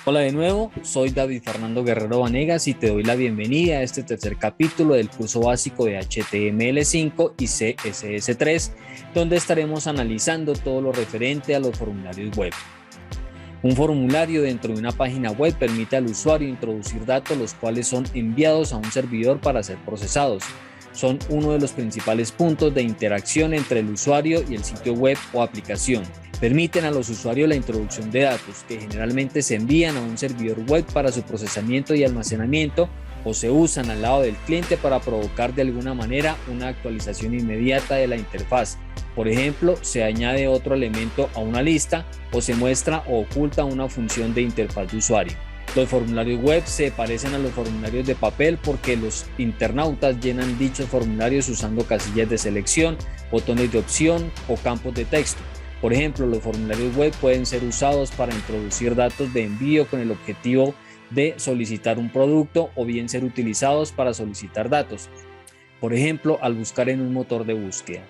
Hola de nuevo, soy David Fernando Guerrero Vanegas y te doy la bienvenida a este tercer capítulo del curso básico de HTML5 y CSS3, donde estaremos analizando todo lo referente a los formularios web. Un formulario dentro de una página web permite al usuario introducir datos los cuales son enviados a un servidor para ser procesados. Son uno de los principales puntos de interacción entre el usuario y el sitio web o aplicación. Permiten a los usuarios la introducción de datos que generalmente se envían a un servidor web para su procesamiento y almacenamiento o se usan al lado del cliente para provocar de alguna manera una actualización inmediata de la interfaz. Por ejemplo, se añade otro elemento a una lista o se muestra o oculta una función de interfaz de usuario. Los formularios web se parecen a los formularios de papel porque los internautas llenan dichos formularios usando casillas de selección, botones de opción o campos de texto. Por ejemplo, los formularios web pueden ser usados para introducir datos de envío con el objetivo de solicitar un producto o bien ser utilizados para solicitar datos. Por ejemplo, al buscar en un motor de búsqueda.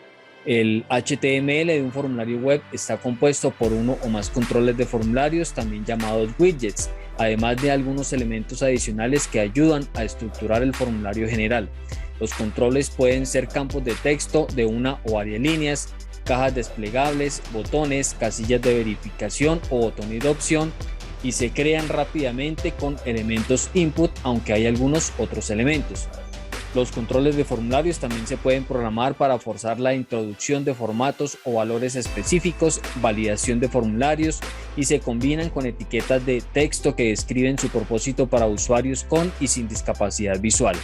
El HTML de un formulario web está compuesto por uno o más controles de formularios, también llamados widgets, además de algunos elementos adicionales que ayudan a estructurar el formulario general. Los controles pueden ser campos de texto de una o varias líneas, cajas desplegables, botones, casillas de verificación o botones de opción y se crean rápidamente con elementos input, aunque hay algunos otros elementos. Los controles de formularios también se pueden programar para forzar la introducción de formatos o valores específicos, validación de formularios y se combinan con etiquetas de texto que describen su propósito para usuarios con y sin discapacidad visual.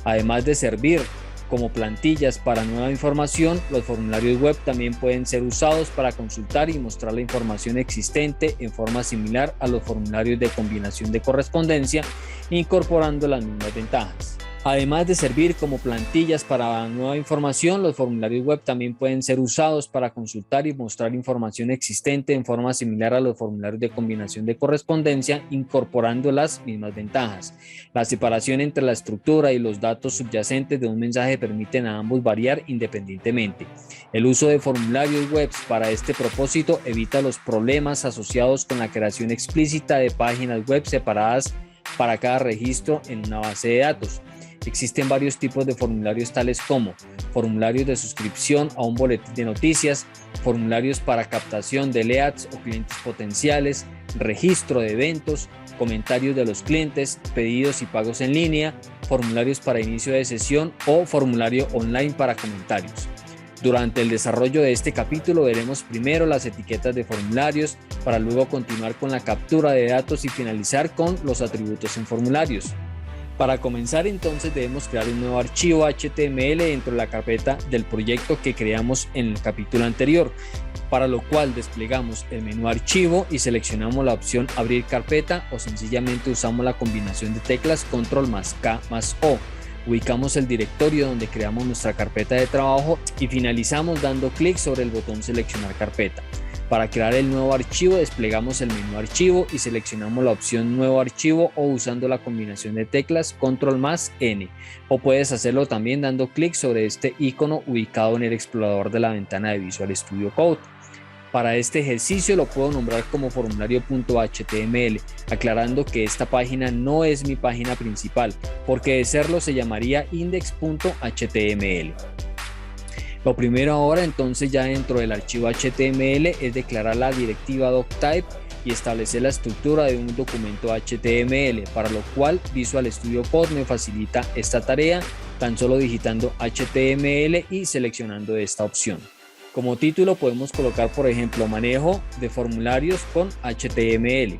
Además de servir como plantillas para nueva información, los formularios web también pueden ser usados para consultar y mostrar la información existente en forma similar a los formularios de combinación de correspondencia, incorporando las mismas ventajas. Además de servir como plantillas para nueva información, los formularios web también pueden ser usados para consultar y mostrar información existente en forma similar a los formularios de combinación de correspondencia, incorporando las mismas ventajas. La separación entre la estructura y los datos subyacentes de un mensaje permiten a ambos variar independientemente. El uso de formularios web para este propósito evita los problemas asociados con la creación explícita de páginas web separadas para cada registro en una base de datos. Existen varios tipos de formularios tales como formularios de suscripción a un boletín de noticias, formularios para captación de leads o clientes potenciales, registro de eventos, comentarios de los clientes, pedidos y pagos en línea, formularios para inicio de sesión o formulario online para comentarios. Durante el desarrollo de este capítulo veremos primero las etiquetas de formularios para luego continuar con la captura de datos y finalizar con los atributos en formularios. Para comenzar entonces debemos crear un nuevo archivo HTML dentro de la carpeta del proyecto que creamos en el capítulo anterior, para lo cual desplegamos el menú archivo y seleccionamos la opción abrir carpeta o sencillamente usamos la combinación de teclas control más K más O. Ubicamos el directorio donde creamos nuestra carpeta de trabajo y finalizamos dando clic sobre el botón seleccionar carpeta. Para crear el nuevo archivo desplegamos el menú archivo y seleccionamos la opción nuevo archivo o usando la combinación de teclas control más N, o puedes hacerlo también dando clic sobre este icono ubicado en el explorador de la ventana de Visual Studio Code. Para este ejercicio lo puedo nombrar como formulario.html, aclarando que esta página no es mi página principal, porque de serlo se llamaría index.html. Lo primero ahora entonces ya dentro del archivo HTML es declarar la directiva doctype y establecer la estructura de un documento HTML, para lo cual Visual Studio Code me facilita esta tarea tan solo digitando HTML y seleccionando esta opción. Como título podemos colocar por ejemplo manejo de formularios con HTML.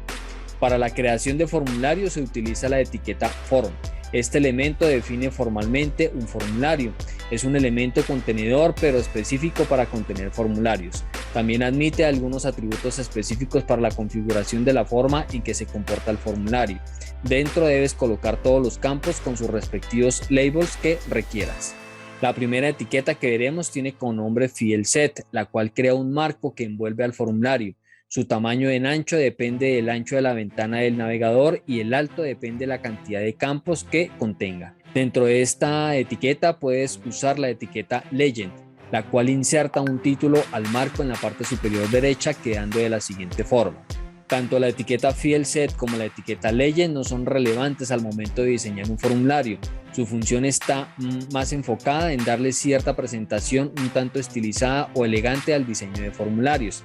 Para la creación de formularios se utiliza la etiqueta form. Este elemento define formalmente un formulario. Es un elemento contenedor pero específico para contener formularios. También admite algunos atributos específicos para la configuración de la forma en que se comporta el formulario. Dentro debes colocar todos los campos con sus respectivos labels que requieras. La primera etiqueta que veremos tiene como nombre FielSet, la cual crea un marco que envuelve al formulario. Su tamaño en ancho depende del ancho de la ventana del navegador y el alto depende de la cantidad de campos que contenga. Dentro de esta etiqueta puedes usar la etiqueta Legend. la cual inserta un título al marco en la parte superior derecha, quedando de la siguiente forma. Tanto la etiqueta Field Set como la etiqueta Legend no son relevantes al momento de diseñar un formulario. Su función está más enfocada en darle cierta presentación un tanto estilizada o elegante al diseño de formularios.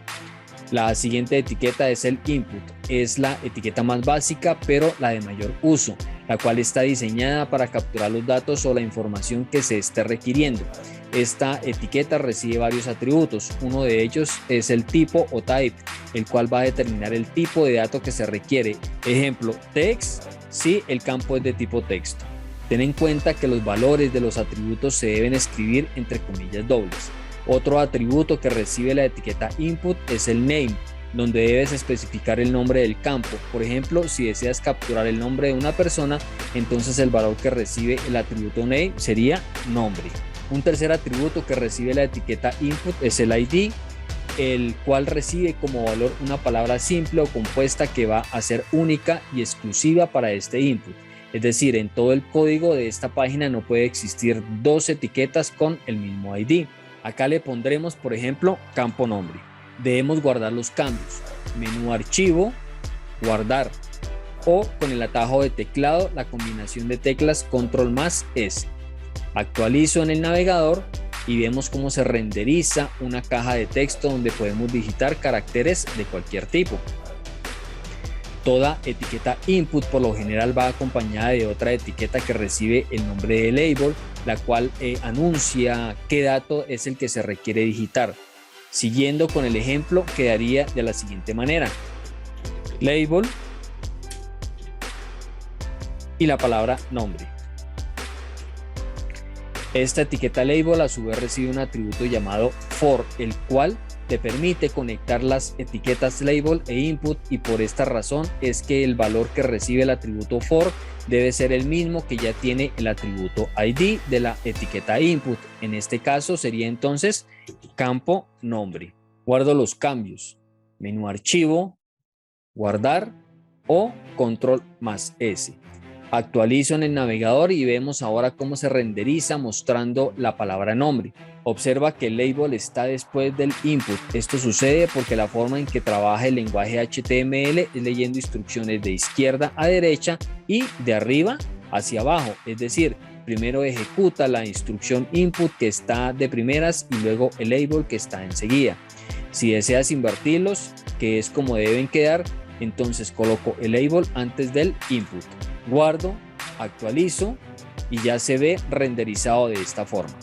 La siguiente etiqueta es el input. Es la etiqueta más básica, pero la de mayor uso, la cual está diseñada para capturar los datos o la información que se esté requiriendo. Esta etiqueta recibe varios atributos. Uno de ellos es el tipo o type, el cual va a determinar el tipo de dato que se requiere. Ejemplo, text, si el campo es de tipo texto. Ten en cuenta que los valores de los atributos se deben escribir entre comillas dobles. Otro atributo que recibe la etiqueta input es el name, donde debes especificar el nombre del campo. Por ejemplo, si deseas capturar el nombre de una persona, entonces el valor que recibe el atributo name sería nombre. Un tercer atributo que recibe la etiqueta input es el ID, el cual recibe como valor una palabra simple o compuesta que va a ser única y exclusiva para este input. Es decir, en todo el código de esta página no puede existir dos etiquetas con el mismo ID. Acá le pondremos, por ejemplo, campo nombre. Debemos guardar los cambios. Menú archivo, guardar. O con el atajo de teclado, la combinación de teclas control más S. Actualizo en el navegador y vemos cómo se renderiza una caja de texto donde podemos digitar caracteres de cualquier tipo. Toda etiqueta input por lo general va acompañada de otra etiqueta que recibe el nombre de label, la cual anuncia qué dato es el que se requiere digitar. Siguiendo con el ejemplo, quedaría de la siguiente manera: label y la palabra nombre. Esta etiqueta label a su vez recibe un atributo llamado for, el cual te permite conectar las etiquetas label e input, y por esta razón es que el valor que recibe el atributo for debe ser el mismo que ya tiene el atributo ID de la etiqueta input. En este caso sería entonces campo nombre. Guardo los cambios. Menú archivo, guardar o control más S. Actualizo en el navegador y vemos ahora cómo se renderiza mostrando la palabra nombre. Observa que el label está después del input. Esto sucede porque la forma en que trabaja el lenguaje HTML es leyendo instrucciones de izquierda a derecha y de arriba hacia abajo. Es decir, primero ejecuta la instrucción input que está de primeras y luego el label que está enseguida. Si deseas invertirlos, que es como deben quedar, entonces coloco el label antes del input. Guardo, actualizo y ya se ve renderizado de esta forma.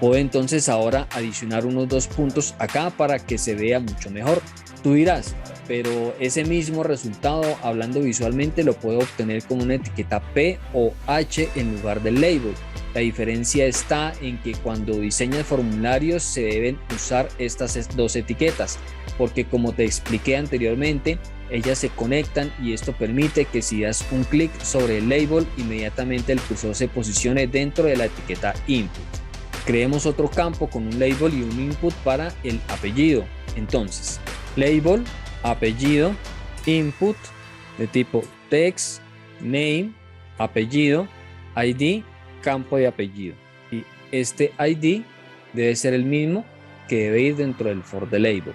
Puedo entonces ahora adicionar unos 2 puntos acá para que se vea mucho mejor. Tú dirás, pero ese mismo resultado, hablando visualmente, lo puedo obtener con una etiqueta P o H en lugar del label. La diferencia está en que cuando diseñas formularios se deben usar estas dos etiquetas, porque como te expliqué anteriormente, ellas se conectan y esto permite que si das un clic sobre el label, inmediatamente el cursor se posicione dentro de la etiqueta input. Creemos otro campo con un label y un input para el apellido. Entonces, label, apellido, input de tipo text, name, apellido, ID, campo de apellido. Y este ID debe ser el mismo que debe ir dentro del for de label.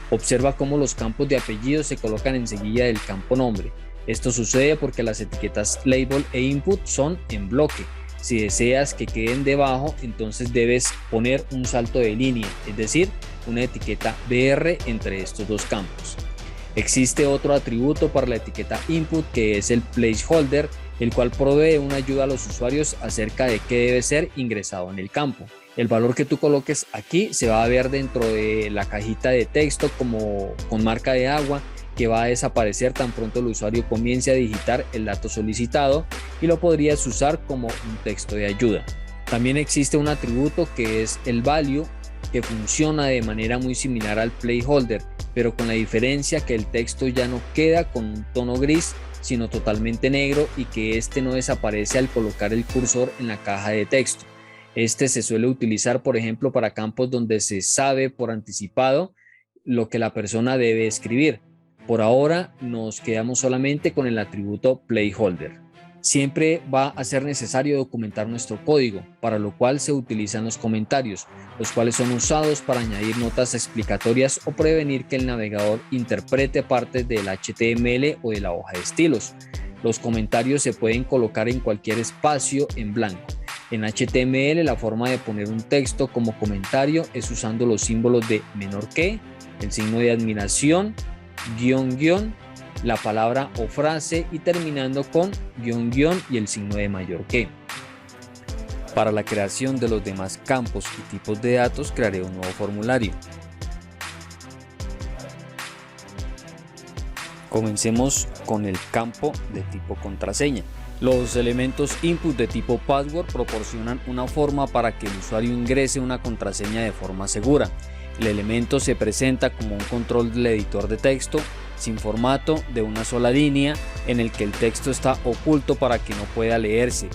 Observa cómo los campos de apellido se colocan enseguida del campo nombre. Esto sucede porque las etiquetas label e input son en bloque. Si deseas que queden debajo, entonces debes poner un salto de línea, es decir, una etiqueta BR entre estos dos campos. Existe otro atributo para la etiqueta input que es el placeholder, el cual provee una ayuda a los usuarios acerca de qué debe ser ingresado en el campo. El valor que tú coloques aquí se va a ver dentro de la cajita de texto como con marca de agua, que va a desaparecer tan pronto el usuario comience a digitar el dato solicitado, y lo podrías usar como un texto de ayuda. También existe un atributo que es el value, que funciona de manera muy similar al placeholder, pero con la diferencia que el texto ya no queda con un tono gris, sino totalmente negro, y que este no desaparece al colocar el cursor en la caja de texto. Este se suele utilizar, por ejemplo, para campos donde se sabe por anticipado lo que la persona debe escribir. Por ahora nos quedamos solamente con el atributo placeholder. Siempre va a ser necesario documentar nuestro código, para lo cual se utilizan los comentarios, los cuales son usados para añadir notas explicatorias o prevenir que el navegador interprete partes del HTML o de la hoja de estilos. Los comentarios se pueden colocar en cualquier espacio en blanco. En HTML, la forma de poner un texto como comentario es usando los símbolos de menor que, el signo de admiración, guión, guión, la palabra o frase y terminando con guión, guión y el signo de mayor que. Para la creación de los demás campos y tipos de datos, crearé un nuevo formulario. Comencemos con el campo de tipo contraseña. Los elementos input de tipo password proporcionan una forma para que el usuario ingrese una contraseña de forma segura. El elemento se presenta como un control del editor de texto sin formato de una sola línea en el que el texto está oculto para que no pueda leerse.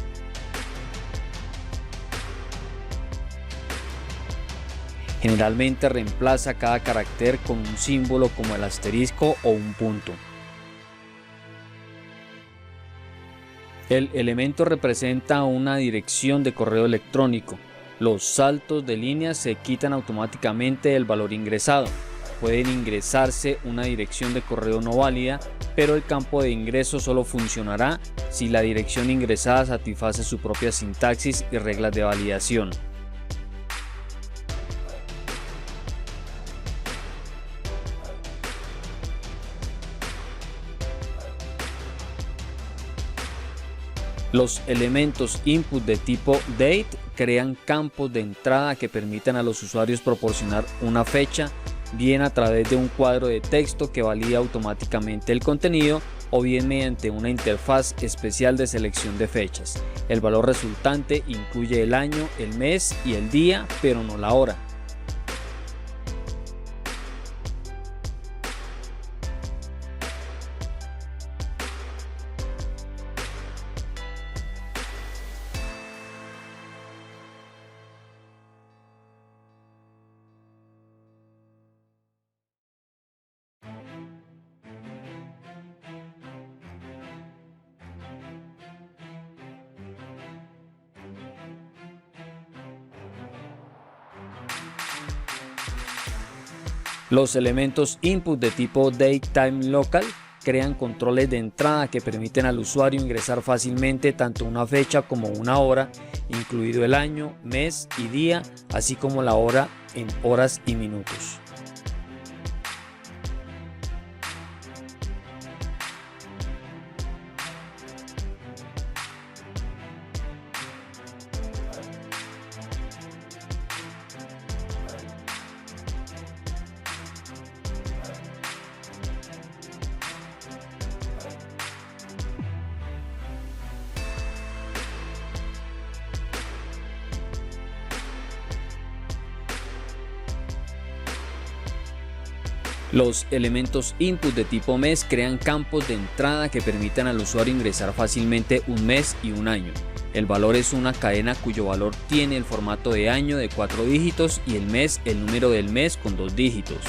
Generalmente reemplaza cada carácter con un símbolo como el asterisco o un punto. El elemento representa una dirección de correo electrónico. Los saltos de líneas se quitan automáticamente del valor ingresado. Pueden ingresarse una dirección de correo no válida, pero el campo de ingreso solo funcionará si la dirección ingresada satisface su propia sintaxis y reglas de validación. Los elementos input de tipo date crean campos de entrada que permitan a los usuarios proporcionar una fecha, bien a través de un cuadro de texto que valida automáticamente el contenido o bien mediante una interfaz especial de selección de fechas. El valor resultante incluye el año, el mes y el día, pero no la hora. Los elementos input de tipo datetime local crean controles de entrada que permiten al usuario ingresar fácilmente tanto una fecha como una hora, incluido el año, mes y día, así como la hora en horas y minutos. Los elementos input de tipo mes crean campos de entrada que permitan al usuario ingresar fácilmente un mes y un año. El valor es una cadena cuyo valor tiene el formato de año de 4 dígitos y el mes el número del mes con 2 dígitos.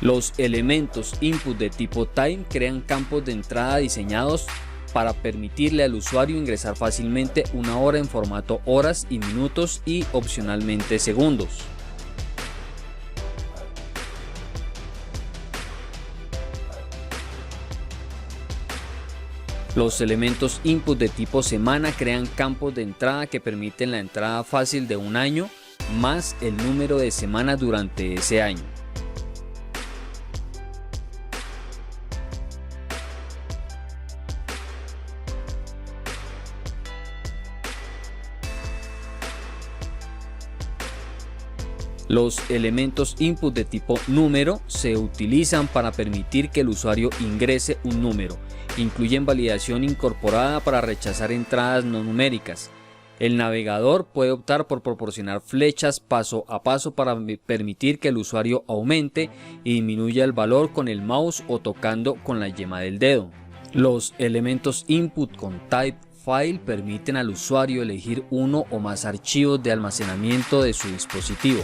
Los elementos input de tipo time crean campos de entrada diseñados para permitirle al usuario ingresar fácilmente una hora en formato horas y minutos y opcionalmente segundos. Los elementos input de tipo semana crean campos de entrada que permiten la entrada fácil de un año más el número de semanas durante ese año. Los elementos input de tipo número se utilizan para permitir que el usuario ingrese un número. Incluyen validación incorporada para rechazar entradas no numéricas. El navegador puede optar por proporcionar flechas paso a paso para permitir que el usuario aumente y disminuya el valor con el mouse o tocando con la yema del dedo. Los elementos input con type file permiten al usuario elegir uno o más archivos de almacenamiento de su dispositivo.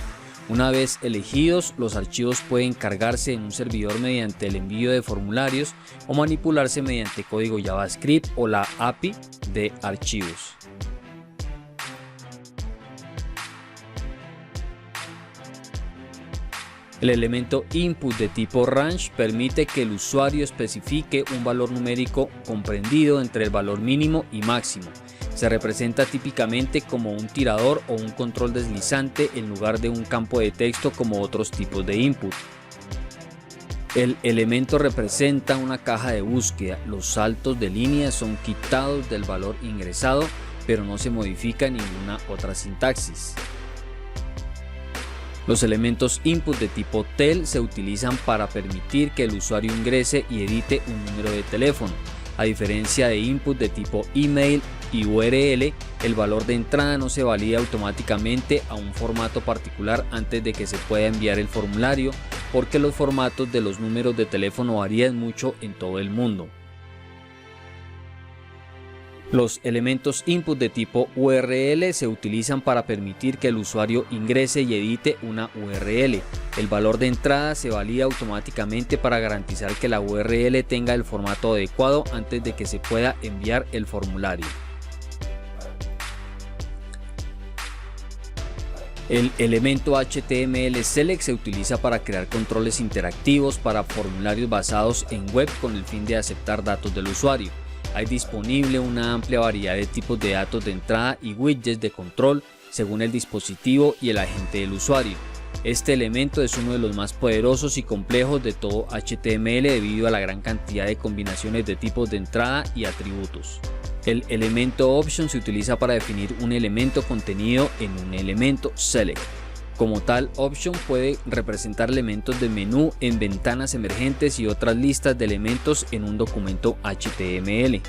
Una vez elegidos, los archivos pueden cargarse en un servidor mediante el envío de formularios o manipularse mediante código JavaScript o la API de archivos. El elemento input de tipo range permite que el usuario especifique un valor numérico comprendido entre el valor mínimo y máximo. Se representa típicamente como un tirador o un control deslizante en lugar de un campo de texto como otros tipos de input. El elemento representa una caja de búsqueda. Los saltos de línea son quitados del valor ingresado, pero no se modifica ninguna otra sintaxis. Los elementos input de tipo tel se utilizan para permitir que el usuario ingrese y edite un número de teléfono. A diferencia de input de tipo email y URL, el valor de entrada no se valida automáticamente a un formato particular antes de que se pueda enviar el formulario, porque los formatos de los números de teléfono varían mucho en todo el mundo. Los elementos input de tipo URL se utilizan para permitir que el usuario ingrese y edite una URL. El valor de entrada se valida automáticamente para garantizar que la URL tenga el formato adecuado antes de que se pueda enviar el formulario. El elemento HTML Select se utiliza para crear controles interactivos para formularios basados en web con el fin de aceptar datos del usuario. Hay disponible una amplia variedad de tipos de datos de entrada y widgets de control según el dispositivo y el agente del usuario. Este elemento es uno de los más poderosos y complejos de todo HTML debido a la gran cantidad de combinaciones de tipos de entrada y atributos. El elemento option se utiliza para definir un elemento contenido en un elemento select. Como tal, option puede representar elementos de menú en ventanas emergentes y otras listas de elementos en un documento HTML.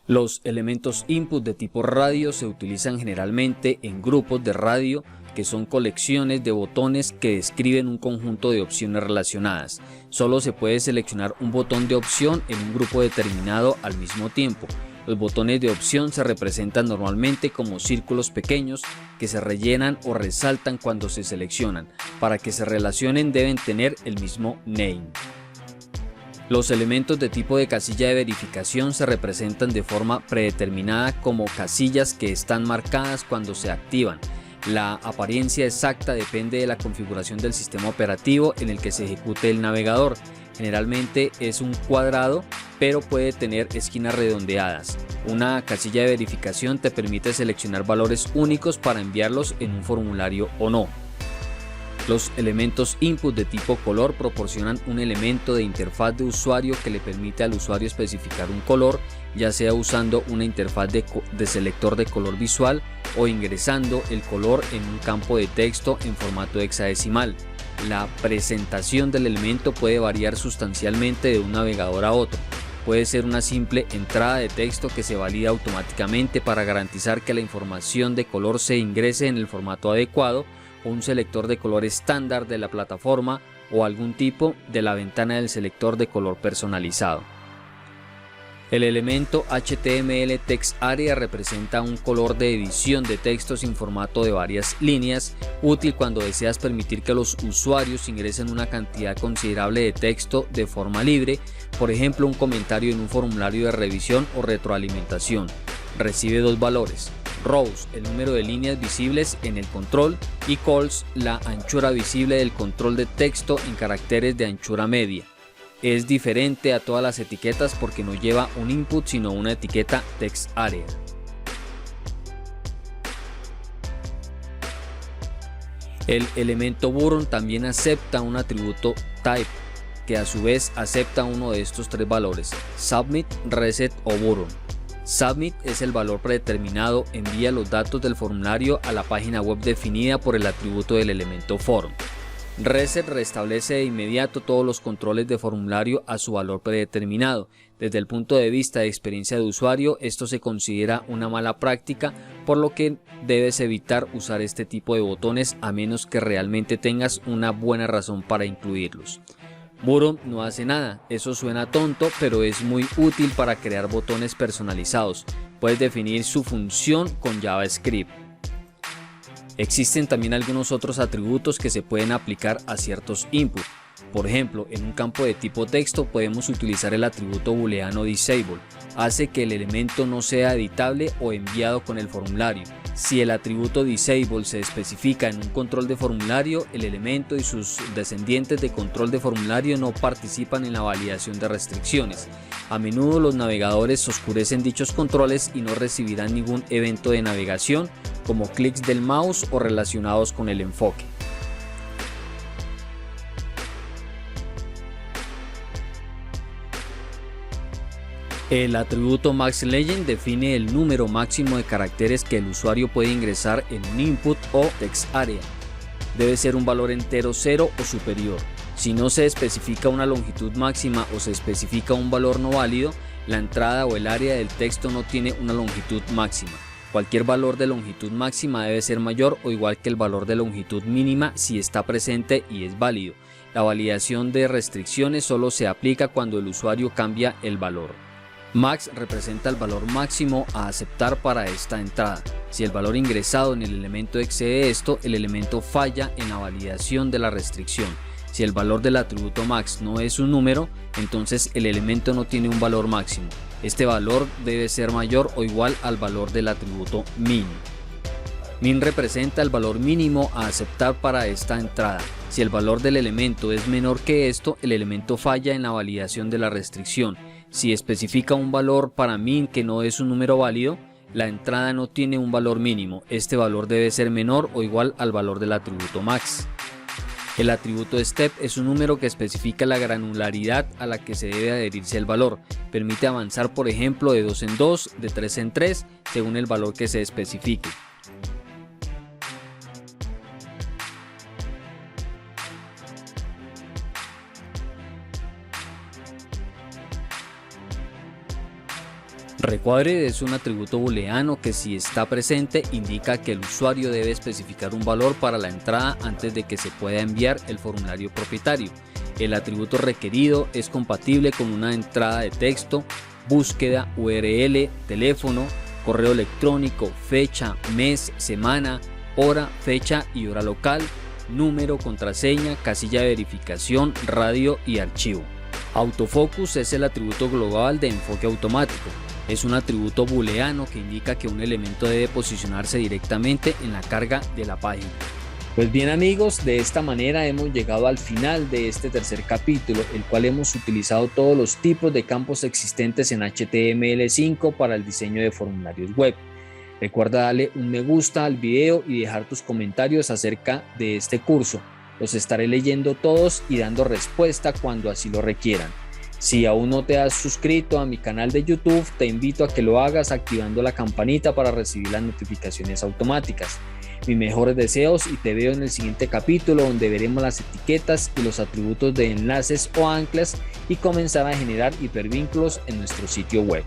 Los elementos input de tipo radio se utilizan generalmente en grupos de radio, que son colecciones de botones que describen un conjunto de opciones relacionadas. Solo se puede seleccionar un botón de opción en un grupo determinado al mismo tiempo. Los botones de opción se representan normalmente como círculos pequeños que se rellenan o resaltan cuando se seleccionan. Para que se relacionen deben tener el mismo name. Los elementos de tipo de casilla de verificación se representan de forma predeterminada como casillas que están marcadas cuando se activan. La apariencia exacta depende de la configuración del sistema operativo en el que se ejecute el navegador. Generalmente es un cuadrado, pero puede tener esquinas redondeadas. Una casilla de verificación te permite seleccionar valores únicos para enviarlos en un formulario o no. Los elementos input de tipo color proporcionan un elemento de interfaz de usuario que le permite al usuario especificar un color, ya sea usando una interfaz de selector de color visual o ingresando el color en un campo de texto en formato hexadecimal. La presentación del elemento puede variar sustancialmente de un navegador a otro. Puede ser una simple entrada de texto que se valida automáticamente para garantizar que la información de color se ingrese en el formato adecuado, o un selector de color estándar de la plataforma o algún tipo de la ventana del selector de color personalizado. El elemento HTML Text Area representa un color de edición de texto sin formato de varias líneas, útil cuando deseas permitir que los usuarios ingresen una cantidad considerable de texto de forma libre, por ejemplo un comentario en un formulario de revisión o retroalimentación. Recibe dos valores: rows, el número de líneas visibles en el control, y cols, la anchura visible del control de texto en caracteres de anchura media. Es diferente a todas las etiquetas porque no lleva un input sino una etiqueta text area. El elemento button también acepta un atributo type, que a su vez acepta uno de estos tres valores: submit, reset o button. Submit es el valor predeterminado, envía los datos del formulario a la página web definida por el atributo del elemento form. Reset restablece de inmediato todos los controles de formulario a su valor predeterminado. Desde el punto de vista de experiencia de usuario, esto se considera una mala práctica por lo que debes evitar usar este tipo de botones a menos que realmente tengas una buena razón para incluirlos. Button no hace nada, eso suena tonto, pero es muy útil para crear botones personalizados. Puedes definir su función con JavaScript. Existen también algunos otros atributos que se pueden aplicar a ciertos inputs. Por ejemplo, en un campo de tipo texto podemos utilizar el atributo booleano disable. Hace que el elemento no sea editable o enviado con el formulario. Si el atributo disable se especifica en un control de formulario, el elemento y sus descendientes de control de formulario no participan en la validación de restricciones. A menudo los navegadores oscurecen dichos controles y no recibirán ningún evento de navegación, como clics del mouse o relacionados con el enfoque. El atributo maxLegend define el número máximo de caracteres que el usuario puede ingresar en un input o text area. Debe ser un valor entero 0 o superior. Si no se especifica una longitud máxima o se especifica un valor no válido, la entrada o el área del texto no tiene una longitud máxima. Cualquier valor de longitud máxima debe ser mayor o igual que el valor de longitud mínima si está presente y es válido. La validación de restricciones solo se aplica cuando el usuario cambia el valor. Max representa el valor máximo a aceptar para esta entrada. Si el valor ingresado en el elemento excede esto, el elemento falla en la validación de la restricción. Si el valor del atributo max no es un número, entonces el elemento no tiene un valor máximo. Este valor debe ser mayor o igual al valor del atributo min. Min representa el valor mínimo a aceptar para esta entrada. Si el valor del elemento es menor que esto, el elemento falla en la validación de la restricción. Si especifica un valor para min que no es un número válido, la entrada no tiene un valor mínimo. Este valor debe ser menor o igual al valor del atributo max. El atributo step es un número que especifica la granularidad a la que se debe adherirse el valor. Permite avanzar, por ejemplo, de 2 en 2, de 3 en 3, según el valor que se especifique. Required es un atributo booleano que, si está presente, indica que el usuario debe especificar un valor para la entrada antes de que se pueda enviar el formulario propietario. El atributo requerido es compatible con una entrada de texto, búsqueda, URL, teléfono, correo electrónico, fecha, mes, semana, hora, fecha y hora local, número, contraseña, casilla de verificación, radio y archivo. Autofocus es el atributo global de enfoque automático. Es un atributo booleano que indica que un elemento debe posicionarse directamente en la carga de la página. Pues bien amigos, de esta manera hemos llegado al final de este tercer capítulo, el cual hemos utilizado todos los tipos de campos existentes en HTML5 para el diseño de formularios web. Recuerda darle un me gusta al video y dejar tus comentarios acerca de este curso. Los estaré leyendo todos y dando respuesta cuando así lo requieran. Si aún no te has suscrito a mi canal de YouTube, te invito a que lo hagas activando la campanita para recibir las notificaciones automáticas. Mis mejores deseos y te veo en el siguiente capítulo, donde veremos las etiquetas y los atributos de enlaces o anclas y comenzar a generar hipervínculos en nuestro sitio web.